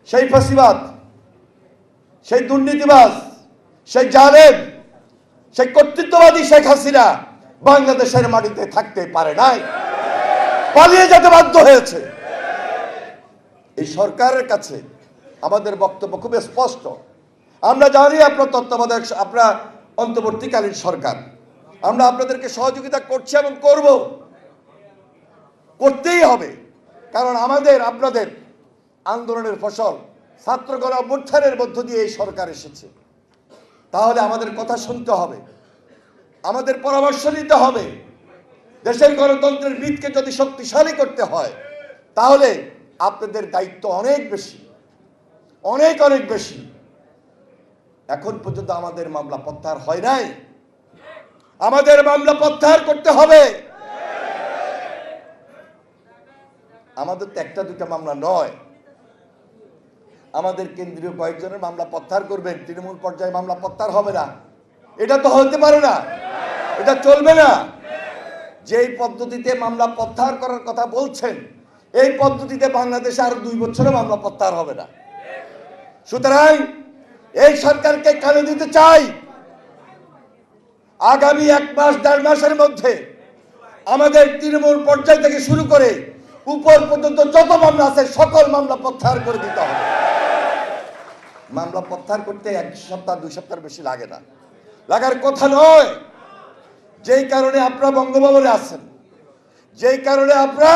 সেই ফাঁসিবাদ, সেই দুর্নীতিবাজ, সেই জালেম, সেই কর্তৃত্ববাদী শেখ হাসিনা বাংলাদেশের মাটিতে থাকতে পারে নাই, পালিয়ে যেতে বাধ্য হয়েছে। এই সরকারের কাছে আমাদের বক্তব্য খুব স্পষ্ট। আমরা জানি আপনার তত্ত্বাবধায়ক, আপনার অন্তর্বর্তীকালীন সরকার, আমরা আপনাদেরকে সহযোগিতা করছি এবং করব, করতেই হবে। কারণ আমাদের আপনাদের আন্দোলনের ফসল ছাত্র গণ অভ্যুত্থানের মধ্য দিয়ে এই সরকার এসেছে। তাহলে আমাদের কথা শুনতে হবে, আমাদের পরামর্শ নিতে হবে। দেশের গণতন্ত্রের ভিতকে যদি শক্তিশালী করতে হয় তাহলে আপনাদের দায়িত্ব অনেক বেশি, অনেক অনেক বেশি। এখন পর্যন্ত আমাদের মামলা প্রত্যাহার হয় নাই, আমাদের মামলা প্রত্যাহার করতে হবে। আমাদের তো একটা দুটা মামলা নয়, আমাদের কেন্দ্রীয় কয়েকজনের মামলা প্রত্যাহার করবেন, তৃণমূল পর্যায়ে মামলা প্রত্যাহার হবে না। এটা তো হতে পারে না, এটা চলবে না। যেই পদ্ধতিতে মামলা প্রত্যাহার করার কথা বলছেন, এই পদ্ধতিতে বাংলাদেশে আরো 2 বছরে মামলা প্রত্যাহার হবে না। সুতরাং এই সরকারকে কানে দিতে চাই, আগামী 1 মাস 1.5 মাসের মধ্যে আমাদের তৃণমূল পর্যায় থেকে শুরু করে উপর পর্যন্ত যত মামলা আছে সকল মামলা প্রত্যাহার করে দিতে হবে। মামলা প্রত্যাহার করতে 1 সপ্তাহ 2 সপ্তাহ বেশি লাগে না, লাগার কথা নয়। যেই কারণে আপনারা বঙ্গভবনে আছেন, যেই কারণে আপনারা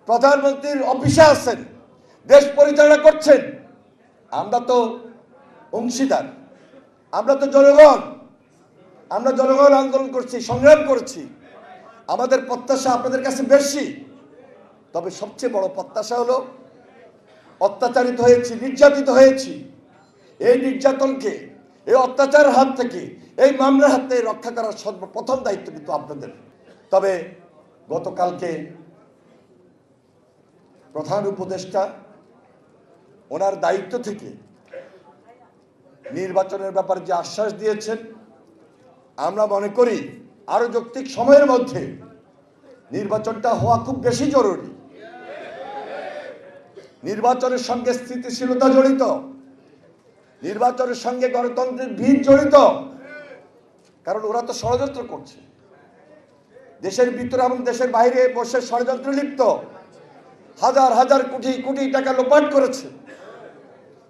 প্রধানমন্ত্রীর অফিসে আছেন, দেশ পরিচালনা করছেন, আমরা তো অংশীদার, আমরা তো জনগণ, আমরা জনগণ আন্দোলন করছি, সংগ্রাম করছি। আমাদের প্রত্যাশা আপনাদের কাছে বেশি। তবে সবচেয়ে বড় প্রত্যাশা হলো অত্যাচারিত হয়েছি, নির্যাতিত হয়েছি, এই নির্যাতনকে, এই অত্যাচারের হাত থেকে, এই মামলার হাত থেকে রক্ষা করার সর্বপ্রথম দায়িত্ব কিন্তু আপনাদের। তবে গতকালকে প্রধান উপদেষ্টা ওনার দায়িত্ব থেকে নির্বাচনের ব্যাপারে যে আশ্বাস দিয়েছেন, আমরা মনে করি আরো যৌক্তিক সময়ের মধ্যে নির্বাচনটা হওয়া খুব বেশি জরুরি। নির্বাচনের সঙ্গে স্থিতিশীলতা জড়িত, নির্বাচনের সঙ্গে গণতন্ত্রের ভিত জড়িত। কারণ ওরা তো ষড়যন্ত্র করছে, দেশের ভিতরে এবং দেশের বাইরে বসে ষড়যন্ত্রে লিপ্ত, হাজার হাজার কোটি কোটি টাকা লোপাট করেছে।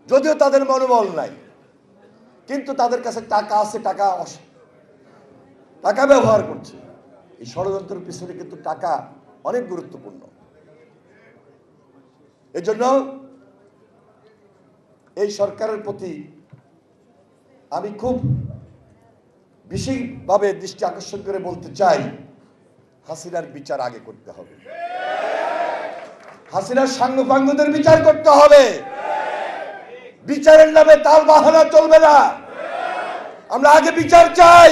যদিও তাদের মনোবল নাই, কিন্তু তাদের কাছে টাকা আছে, টাকা ব্যবহার করছে। এই ষড়যন্ত্রের পিছনে কিন্তু টাকা অনেক গুরুত্বপূর্ণ। এজন্য এই সরকারের প্রতি আমি খুব বিশেষভাবে দৃষ্টি আকর্ষণ করে বলতে চাই, হাসিনার বিচার আগে করতে হবে, হাসিনার সাঙ্গপাঙ্গদের বিচার করতে হবে। বিচারের নামে তাল বাহানা চলবে না। আমরা আগে বিচার চাই।